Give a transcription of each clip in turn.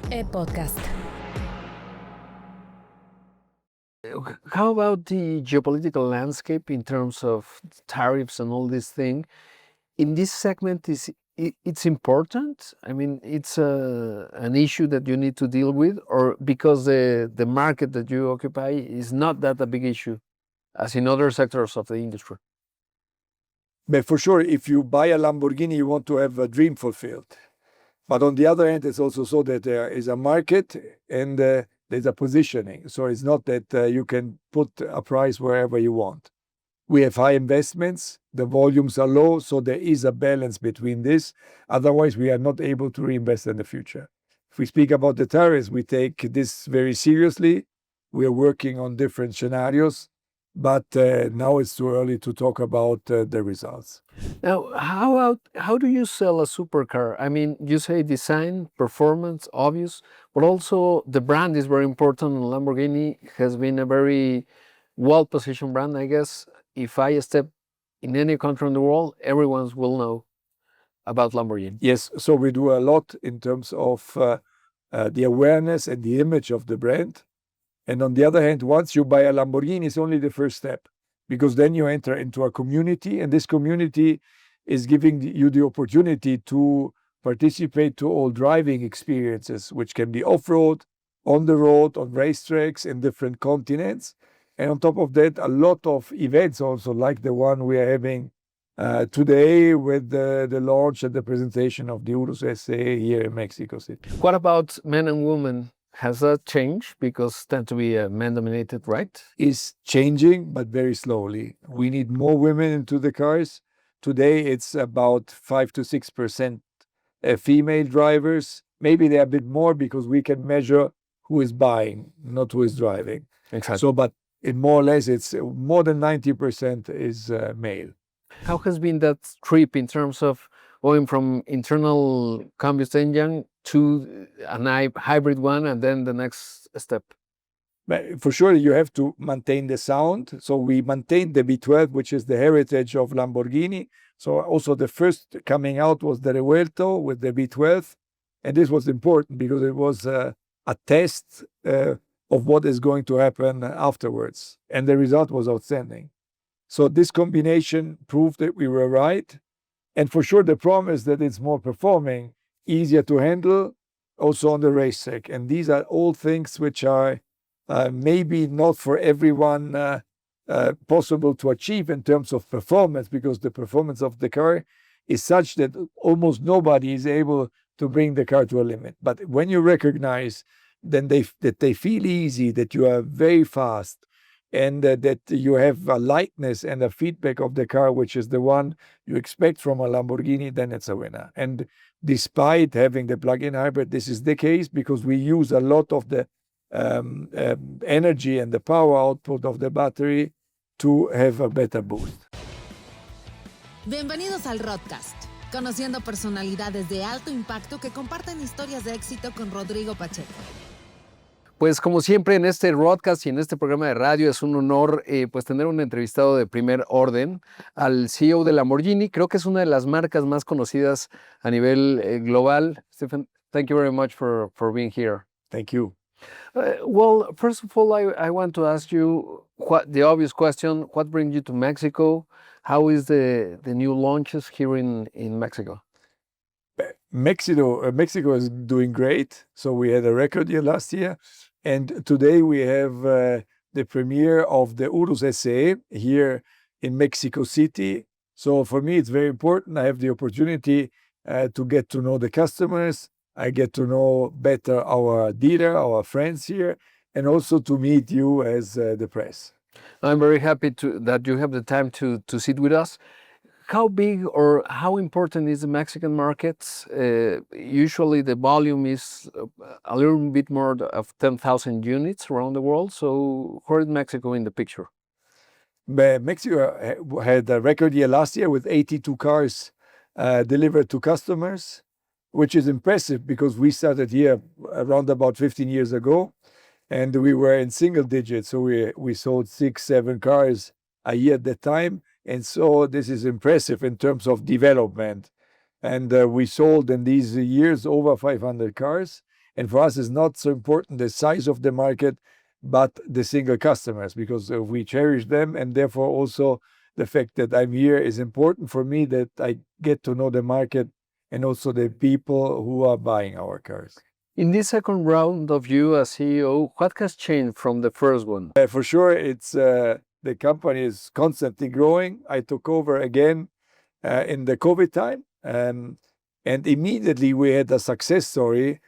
Podcast. How about the geopolitical landscape in terms of tariffs and all this thing? In this segment, it's important? I mean, it's an issue that you need to deal with, or because the market that you occupy is not that a big issue as in other sectors of the industry? But for sure, if you buy a Lamborghini, you want to have a dream fulfilled. But on the other hand, it's also so that there is a market and there's a positioning. So it's not that you can put a price wherever you want. We have high investments, the volumes are low, so there is a balance between this. Otherwise, we are not able to reinvest in the future. If we speak about the tariffs, we take this very seriously. We are working on different scenarios, but now it's too early to talk about the results. Now, how do you sell a supercar? I mean, you say design, performance, obvious, but also the brand is very important. Lamborghini has been a very well-positioned brand, I guess. If I step in any country in the world, everyone will know about Lamborghini. Yes, so we do a lot in terms of the awareness and the image of the brand. And on the other hand, once you buy a Lamborghini, it's only the first step, because then you enter into a community, and this community is giving you the opportunity to participate to all driving experiences, which can be off-road, on the road, on racetracks in different continents. And on top of that, a lot of events also, like the one we are having today with the launch and the presentation of the Urus SA here in Mexico City. What about men and women? Has that changed? Because tend to be a man-dominated, right? Is changing, but very slowly. We need more women into the cars. Today, it's about 5 to 6% female drivers. Maybe they're a bit more because we can measure who is buying, not who is driving. Exactly. So, but more or less, it's more than 90% is male. How has been that trip in terms of going from internal combustion engine to a hybrid one, and then the next step? But for sure, you have to maintain the sound. So we maintain the V12, which is the heritage of Lamborghini. So also the first coming out was the Revuelto with the V12. And this was important because it was a test of what is going to happen afterwards. And the result was outstanding. So this combination proved that we were right. And for sure, the promise that it's more performing, easier to handle, also on the racetrack. And these are all things which are maybe not for everyone possible to achieve in terms of performance, because the performance of the car is such that almost nobody is able to bring the car to a limit. But when you recognize then that they feel easy, that you are very fast, and that you have a lightness and a feedback of the car, which is the one you expect from a Lamborghini, then it's a winner. And despite having the plug-in hybrid, this is the case because we use a lot of the energy and the power output of the battery to have a better boost. Bienvenidos al Rodcast, conociendo personalidades de alto impacto que comparten historias de éxito con Rodrigo Pacheco. Pues como siempre en este Rodcast y en este programa de radio es un honor pues tener un entrevistado de primer orden al CEO de Lamborghini. Creo que es una de las marcas más conocidas a nivel global. Stephan, thank you very much for being here. Thank you. Well, first of all, I want to ask you the obvious question: what brings you to Mexico? How is the new launches here in Mexico? Mexico is doing great. So we had a record year last year. And today we have the premiere of the Urus SA here in Mexico City. So for me, it's very important. I have the opportunity to get to know the customers. I get to know better our dealer, our friends here, and also to meet you as the press. I'm very happy that you have the time to sit with us. How big or how important is the Mexican market? Usually the volume is a little bit more of 10,000 units around the world. So where is Mexico in the picture? Mexico had a record year last year with 82 cars delivered to customers, which is impressive because we started here around about 15 years ago, and we were in single digits. So we sold 6-7 cars a year at that time. And so this is impressive in terms of development. And we sold in these years over 500 cars. And for us, it's not so important the size of the market, but the single customers, because we cherish them. And therefore also the fact that I'm here is important for me, that I get to know the market and also the people who are buying our cars. In this second round of you as CEO, what has changed from the first one? For sure, it's the company is constantly growing. I took over again in the COVID time, and immediately we had a success story,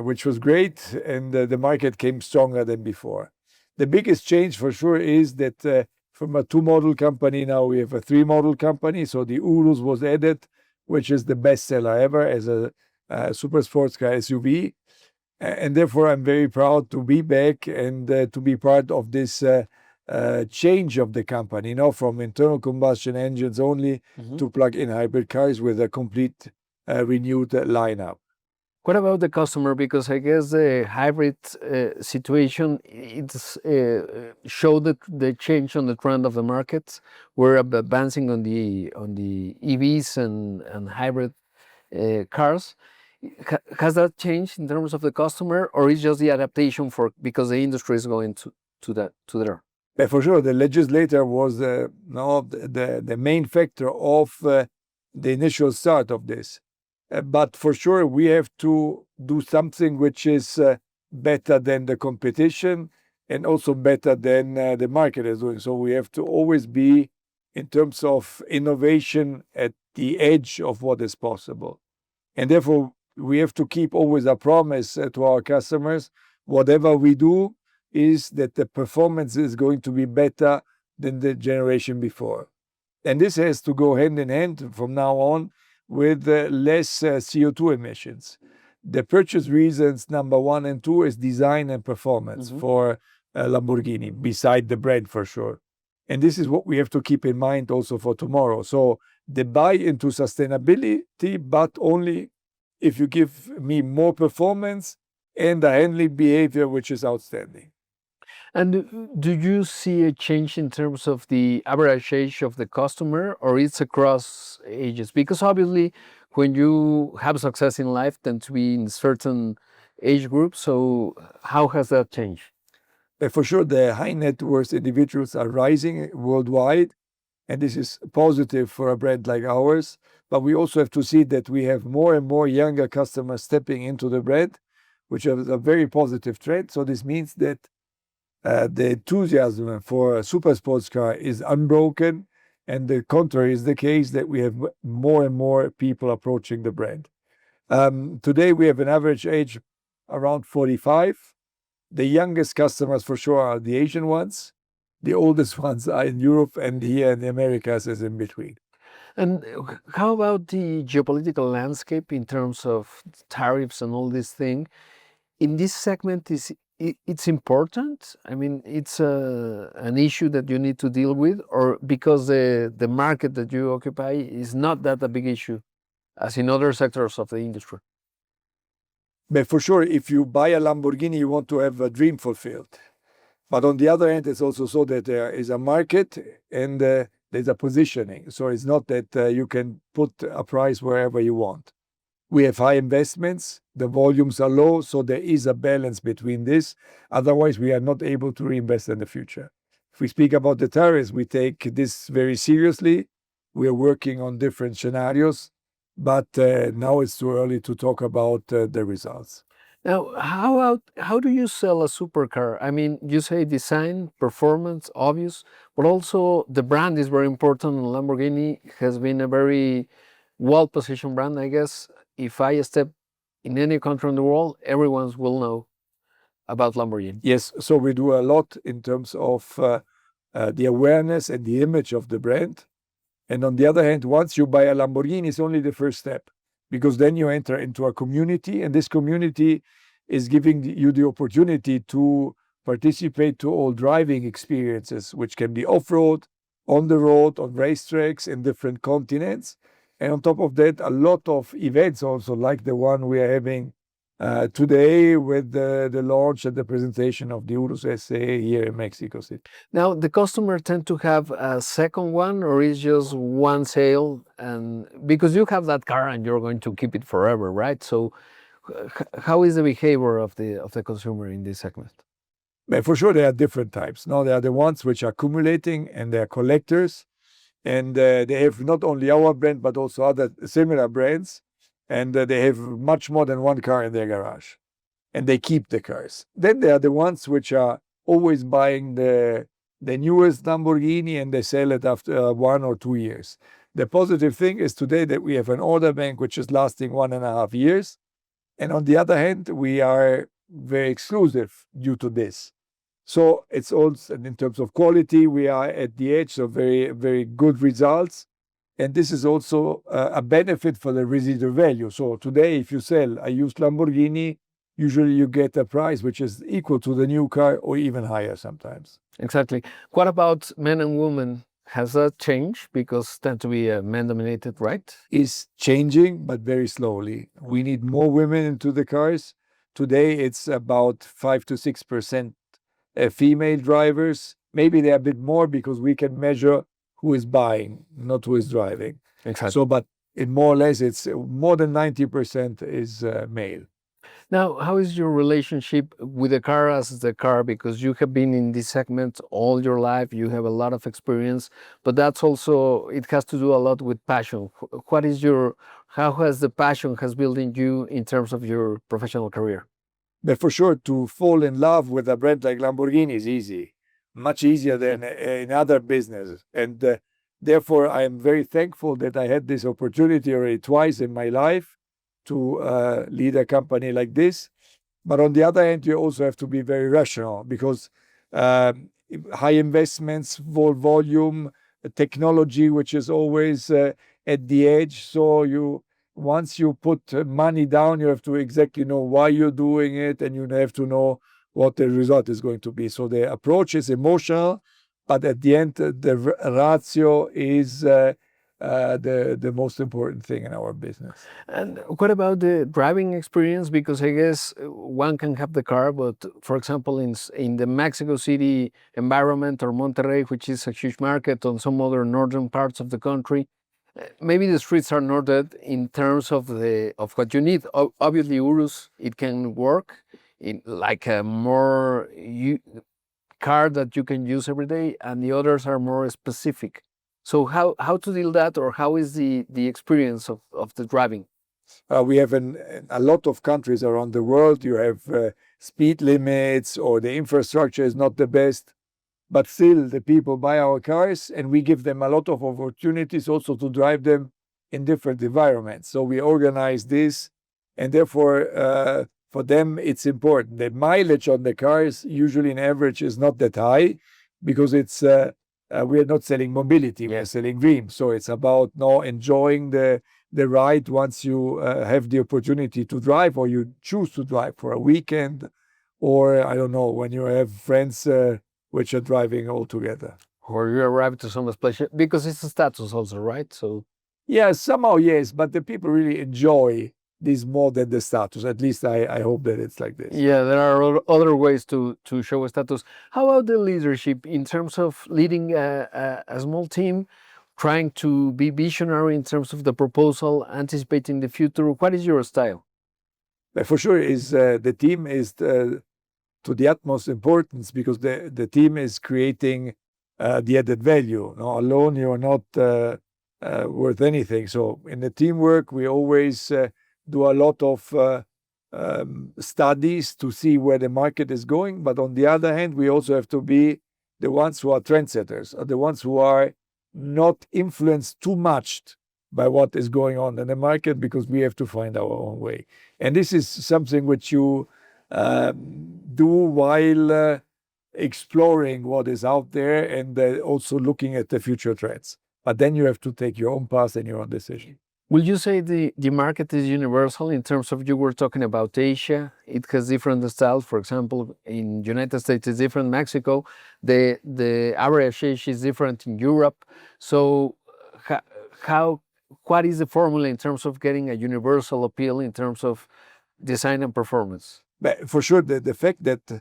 which was great, and the market came stronger than before. The biggest change for sure is that from a 2-model company, now we have a 3-model company. So the Urus was added, which is the best seller ever as a super sports car SUV. And therefore, I'm very proud to be back and to be part of this change of the company, from internal combustion engines only to plug-in hybrid cars with a complete renewed lineup. What about the customer? Because I guess the hybrid situation, it's showed the change on the trend of the markets. We're advancing on the EVs and hybrid cars. Has that changed in terms of the customer, or is just the adaptation because the industry is going to there? But for sure, the legislator was the main factor of the initial start of this. But for sure, we have to do something which is better than the competition and also better than the market is doing. So we have to always be, in terms of innovation, at the edge of what is possible. And therefore, we have to keep always a promise to our customers. Whatever we do is that the performance is going to be better than the generation before. And this has to go hand in hand from now on with less CO2 emissions. The purchase reasons number 1 and 2 is design and performance for Lamborghini, beside the brand for sure. And this is what we have to keep in mind also for tomorrow. So the buy into sustainability, but only if you give me more performance and a handling behavior which is outstanding. And do you see a change in terms of the average age of the customer, or it's across ages? Because obviously, when you have success in life, tend to be in certain age groups. So how has that changed? For sure, the high net worth individuals are rising worldwide, and this is positive for a brand like ours. But we also have to see that we have more and more younger customers stepping into the brand, which is a very positive trend. So this means that the enthusiasm for a super sports car is unbroken, and the contrary is the case, that we have more and more people approaching the brand. Today we have an average age around 45. The youngest customers for sure are the Asian ones. The oldest ones are in Europe, and here in the Americas is in between. And how about the geopolitical landscape in terms of tariffs and all this thing? In this segment, it's important? I mean, it's an issue that you need to deal with, or because the market that you occupy is not that a big issue as in other sectors of the industry? But for sure, if you buy a Lamborghini, you want to have a dream fulfilled. But on the other hand, it's also so that there is a market and there's a positioning. So it's not that you can put a price wherever you want. We have high investments, the volumes are low, so there is a balance between this. Otherwise, we are not able to reinvest in the future. If we speak about the tariffs, we take this very seriously. We are working on different scenarios, but now it's too early to talk about the results. Now, how do you sell a supercar? I mean, you say design, performance, obvious, but also the brand is very important. Lamborghini has been a very well-positioned brand, I guess. If I step in any country in the world, everyone will know about Lamborghini. Yes, so we do a lot in terms of the awareness and the image of the brand. And on the other hand, once you buy a Lamborghini, it's only the first step, because then you enter into a community, and this community is giving you the opportunity to participate to all driving experiences, which can be off-road, on the road, on racetracks in different continents. And on top of that, a lot of events also, like the one we are having today with the launch and the presentation of the Urus SA here in Mexico City. Now, the customer tend to have a second one, or is just one sale? And because you have that car and you're going to keep it forever, right? So how is the behavior of the consumer in this segment? But for sure, there are different types. No, there are the ones which are accumulating and they are collectors, and they have not only our brand but also other similar brands, and they have much more than one car in their garage, and they keep the cars. Then there are the ones which are always buying the newest Lamborghini and they sell it after 1 or 2 years. The positive thing is today that we have an order bank which is lasting 1.5 years, and on the other hand, we are very exclusive due to this. So it's also, in terms of quality, we are at the edge of very, very good results. And this is also a benefit for the residual value. So today, if you sell a used Lamborghini, usually you get a price which is equal to the new car or even higher sometimes. Exactly. What about men and women? Has that changed? Because tend to be man-dominated, right? Is changing, but very slowly. We need more women into the cars. Today, it's about 5 to 6% female drivers. Maybe they're a bit more because we can measure who is buying, not who is driving. Exactly. So, but in more or less, it's more than 90% is male. Now, how is your relationship with the car as the car? Because you have been in this segment all your life, you have a lot of experience, but that's also, it has to do a lot with passion. What is how has the passion has built in you in terms of your professional career? But for sure, to fall in love with a brand like Lamborghini is easy, much easier than in other businesses. And therefore, I am very thankful that I had this opportunity already twice in my life to lead a company like this. But on the other hand, you also have to be very rational because high investments, volume, technology, which is always at the edge. So once you put money down, you have to exactly know why you're doing it, and you have to know what the result is going to be. So the approach is emotional, but at the end, the ratio is the most important thing in our business. And what about the driving experience? Because I guess one can have the car, but for example, in the Mexico City environment or Monterrey, which is a huge market, on some other northern parts of the country, maybe the streets are not that in terms of what you need. Obviously, Urus, it can work in like a more car that you can use every day, and the others are more specific. So how to deal that, or how is the experience of the driving? We have a lot of countries around the world. You have speed limits, or the infrastructure is not the best. But still, the people buy our cars, and we give them a lot of opportunities also to drive them in different environments. So we organize this, and therefore, for them, it's important. The mileage on the cars, usually in average, is not that high because it's we are not selling mobility, we are selling dreams. So it's about now enjoying the ride once you have the opportunity to drive, or you choose to drive for a weekend, or I don't know, when you have friends which are driving all together. Or you arrive to some place, because it's a status also, right? So yeah, somehow yes, but the people really enjoy this more than the status. At least I hope that it's like this. yeah, there are other ways to show a status. How about the leadership in terms of leading a small team, trying to be visionary in terms of the proposal, anticipating the future? What is your style? But for sure, is the team is to the utmost importance, because the team is creating the added value. No, alone you are not worth anything. So in the teamwork, we always do a lot of studies to see where the market is going. But on the other hand, we also have to be the ones who are trendsetters, or the ones who are not influenced too much by what is going on in the market, because we have to find our own way. And this is something which you do while exploring what is out there, and also looking at the future trends. But then you have to take your own path and your own decision. Will you say the market is universal in terms of, you were talking about Asia, it has different styles. For example, in United States it's different, Mexico, the average age is different in Europe. So what is the formula in terms of getting a universal appeal in terms of design and performance? But for sure, the fact that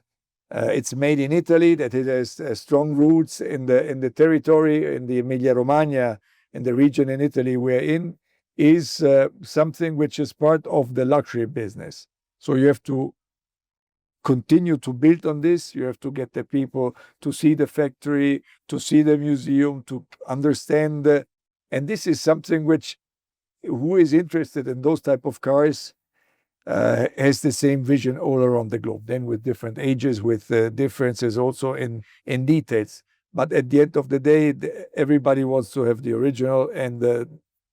it's made in Italy, that it has strong roots in the territory, in the Emilia-Romagna, in the region in Italy we're in, is something which is part of the luxury business. So you have to continue to build on this. You have to get the people to see the factory, to see the museum, to understand. And this is something which, who is interested in those type of cars has the same vision all around the globe, then with different ages, with differences also in details. But at the end of the day, everybody wants to have the original, and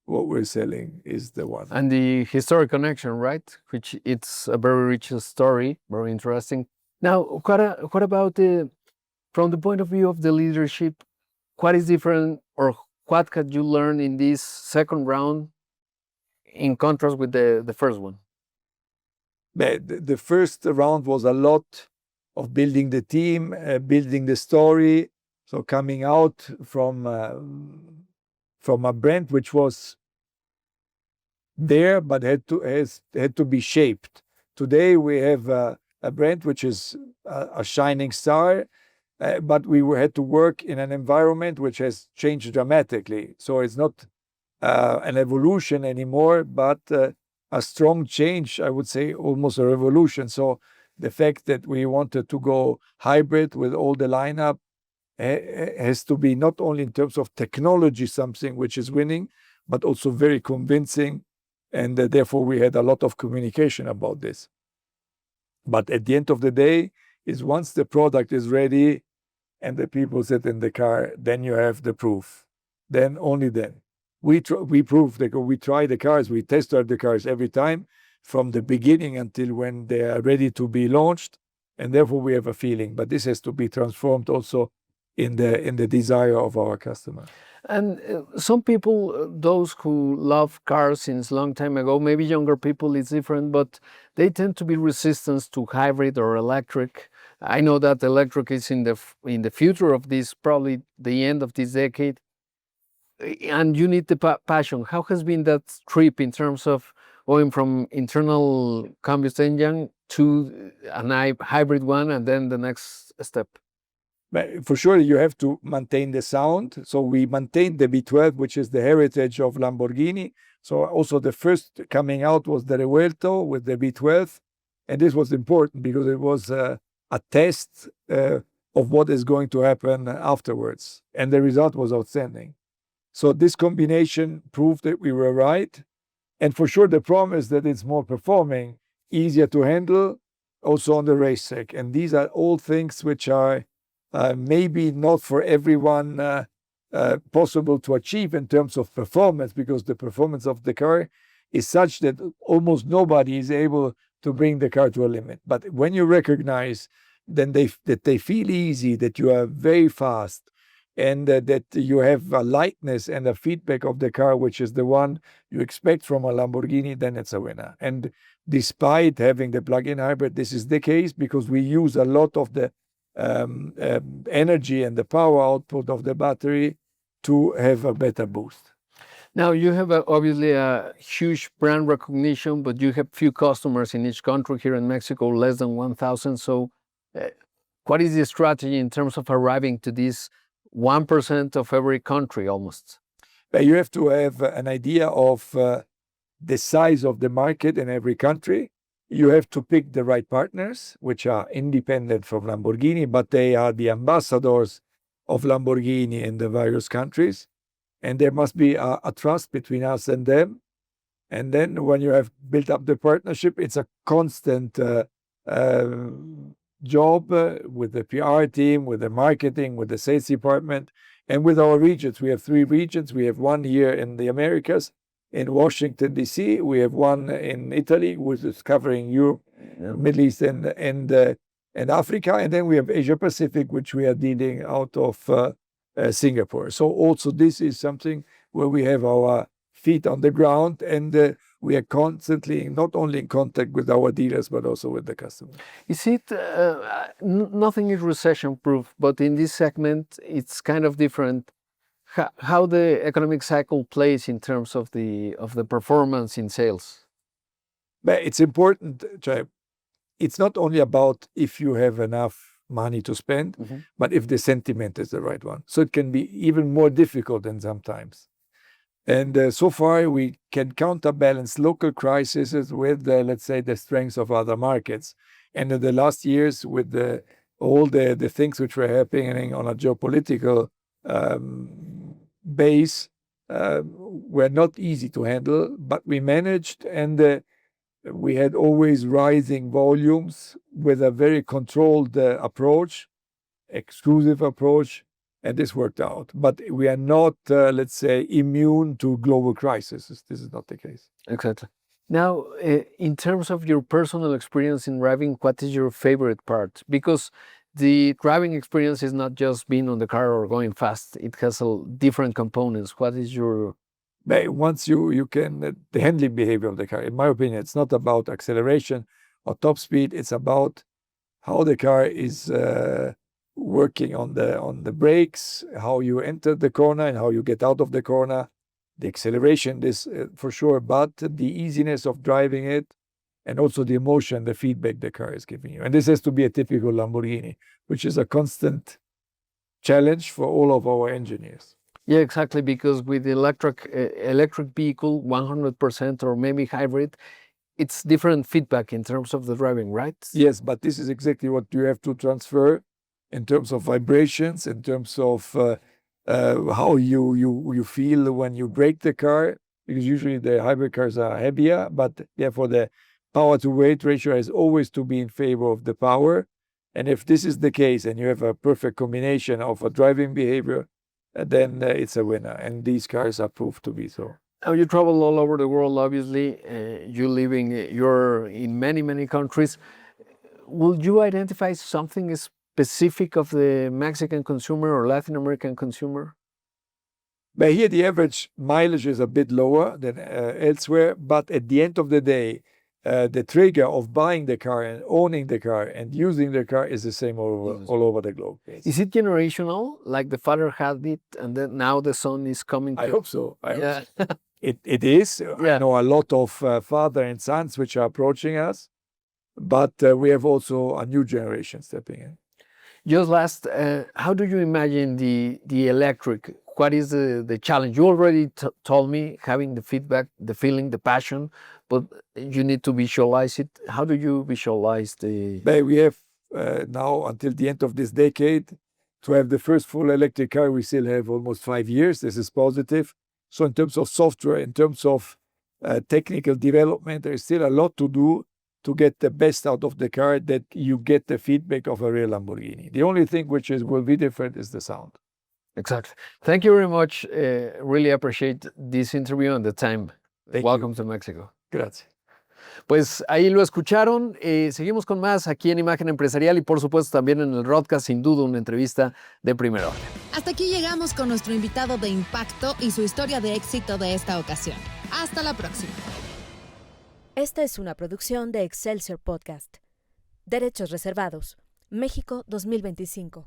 what we're selling is the one. And the historic connection, right? Which it's a very rich story, very interesting. Now, what about from the point of view of the leadership, what is different, or what can you learn in this second round in contrast with the first one? The first round was a lot of building the team, building the story. So coming out from a brand which was there but had to be shaped. Today we have a brand which is a shining star, but we had to work in an environment which has changed dramatically. So it's not an evolution anymore, but a strong change, I would say almost a revolution. So the fact that we wanted to go hybrid with all the lineup has to be not only in terms of technology something which is winning, but also very convincing. And therefore we had a lot of communication about this. But at the end of the day, is once the product is ready and the people sit in the car, then you have the proof. Then, only then. We prove that we try the cars, we test drive the cars every time from the beginning until when they are ready to be launched. And therefore we have a feeling, but this has to be transformed also in the desire of our customer. And some people, those who love cars since long time ago, maybe younger people, it's different, but they tend to be resistant to hybrid or electric. I know that electric is in the future of this, probably the end of this decade, and you need the passion. How has been that trip in terms of going from internal combustion engine to a hybrid one, and then the next step? But for sure, you have to maintain the sound. So we maintained the V12, which is the heritage of Lamborghini. So also the first coming out was the Revuelto with the V12. And this was important because it was a test of what is going to happen afterwards. And the result was outstanding. So this combination proved that we were right. And for sure, the promise that it's more performing, easier to handle, also on the racetrack. And these are all things which are maybe not for everyone possible to achieve in terms of performance, because the performance of the car is such that almost nobody is able to bring the car to a limit. But when you recognize then that they feel easy, that you are very fast, and that you have a lightness and a feedback of the car, which is the one you expect from a Lamborghini, then it's a winner. And despite having the plug-in hybrid, this is the case because we use a lot of the energy and the power output of the battery to have a better boost. Now you have obviously a huge brand recognition, but you have few customers in each country. Here in Mexico, less than 1,000. So what is the strategy in terms of arriving to this 1% of every country almost? You have to have an idea of the size of the market in every country. You have to pick the right partners, which are independent from Lamborghini, but they are the ambassadors of Lamborghini in the various countries. And there must be a trust between us and them. And then when you have built up the partnership, it's a constant job with the PR team, with the marketing, with the sales department, and with our regions. We have 3 regions. We have one here in the Americas, in Washington, D.C. We have one in Italy, which is covering Europe, Middle East, and Africa. And then we have Asia Pacific, which we are dealing out of Singapore. So also this is something where we have our feet on the ground, and we are constantly not only in contact with our dealers, but also with the customers. Is it, nothing is recession proof, but in this segment, it's kind of different. How the economic cycle plays in terms of the performance in sales? But it's important, it's not only about if you have enough money to spend, but if the sentiment is the right one. So it can be even more difficult than sometimes. And so far, we can counterbalance local crises with, let's say, the strengths of other markets. And in the last years, with all the things which were happening on a geopolitical base, were not easy to handle, but we managed, and we had always rising volumes with a very controlled approach, exclusive approach, and this worked out. But we are not, let's say, immune to global crises. This is not the case. Exactly. Now, in terms of your personal experience in driving, what is your favorite part? Because the driving experience is not just being on the car or going fast. It has different components. What is your... Once you can, the handling behavior of the car, in my opinion, it's not about acceleration or top speed. It's about how the car is working on the brakes, how you enter the corner and how you get out of the corner. The acceleration, this for sure, but the easiness of driving it, and also the emotion, the feedback the car is giving you. And this has to be a typical Lamborghini, which is a constant challenge for all of our engineers. Yeah, exactly, because with the electric vehicle, 100% or maybe hybrid, it's different feedback in terms of the driving, right? Yes, but this is exactly what you have to transfer in terms of vibrations, in terms of how you feel when you brake the car, because usually the hybrid cars are heavier, but therefore the power to weight ratio has always to be in favor of the power. And if this is the case and you have a perfect combination of a driving behavior, then it's a winner. And these cars are proved to be so. Now you travel all over the world, obviously. You're in many countries. Will you identify something specific of the Mexican consumer or Latin American consumer? But here the average mileage is a bit lower than elsewhere, but at the end of the day, the trigger of buying the car and owning the car and using the car is the same all over the globe. Yes. Is it generational, like the father had it and then now the son is coming? I hope so. I hope so. It is. Yeah. I know a lot of father and sons which are approaching us, but we have also a new generation stepping in. Just last, how do you imagine the electric? What is the challenge? You already told me, having the feedback, the feeling, the passion, but you need to visualize it. How do you visualize the... We have now until the end of this decade to have the first full electric car. We still have almost 5 years. This is positive. So in terms of software, in terms of technical development, there is still a lot to do to get the best out of the car, that you get the feedback of a real Lamborghini. The only thing which will be different is the sound. Exactly. Thank you very much. Really appreciate this interview and the time. Welcome to Mexico. Gracias. Pues ahí lo escucharon. Seguimos con más aquí en Imagen Empresarial y por supuesto también en el Rodcast, sin duda una entrevista de primera orden. Hasta aquí llegamos con nuestro invitado de impacto y su historia de éxito de esta ocasión. Hasta la próxima. Esta es una producción de Excelsior Podcast. Derechos reservados. México 2025.